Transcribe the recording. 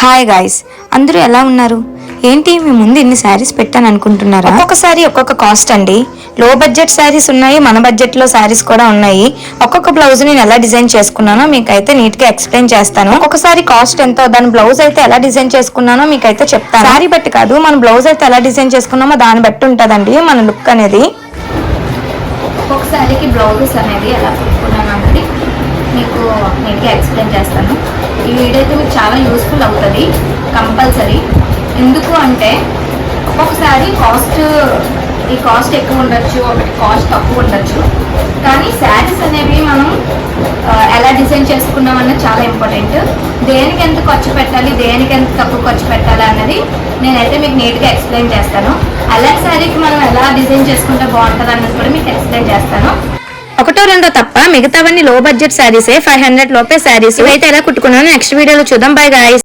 Hi guys, అందరూ ఎలా ఉన్నారు? ఏంటి మీ ముందు ఇన్ని శారీస్ పెట్టాను అనుకుంటున్నారా? ఒక్కొక్కసారి ఒక్కొక్క కాస్ట్ అండి. లో బడ్జెట్ శారీస్ ఉన్నాయి, మన బడ్జెట్ లో శారీస్ కూడా ఉన్నాయి. ఒక్కొక్క బ్లౌజ్ నేను ఎలా డిజైన్ చేసుకున్నానో మీకైతే నీట్ గా ఎక్స్ప్లెయిన్ చేస్తాను. ఒక్కొక్కసారి కాస్ట్ ఎంతో, దాని బ్లౌజ్ అయితే ఎలా డిజైన్ చేసుకున్నానో మీకైతే చెప్తాను. శారీ బట్టి కాదు, మన బ్లౌజ్ అయితే ఎలా డిజైన్ చేసుకున్నామో దాన్ని బట్టి ఉంటుందండి మన లుక్ అనేది. ఒక్కొక్క శారీకి బ్లౌజెస్ అనేది ఎలా కుట్టుకున్నాను అన్నది మీకు నీట్గా ఎక్స్ప్లెయిన్ చేస్తాను. ఈ వీడియో అయితే మీకు చాలా యూస్ఫుల్ అవుతుంది కంపల్సరీ. ఎందుకు అంటే ఒక్కొక్కసారి కాస్ట్ ఎక్కువ ఉండొచ్చు, ఒకటి కాస్ట్ తక్కువ ఉండొచ్చు. కానీ శారీస్ అనేవి మనం ఎలా డిజైన్ చేసుకున్నాం అన్నది చాలా ఇంపార్టెంట్. దేనికి ఎంత ఖర్చు పెట్టాలి, దేనికి ఎంత తక్కువ ఖర్చు పెట్టాలి అన్నది నేనైతే మీకు నీట్గా ఎక్స్ప్లెయిన్ చేస్తాను. అలాంటి శారీకి మనం ఎలా డిజైన్ చేసుకుంటే బాగుంటుంది అన్నది కూడా మీకు ఎక్స్ప్లెయిన్ చేస్తాను. ఒకటో రెండో తప్ప మిగతావన్నీ లో బడ్జెట్ శారీసే. 500 లోపే శారీస్. ఇవైతే ఎలా కుట్టుకున్నానో నెక్స్ట్ వీడియోలో చూద్దాం. By guys.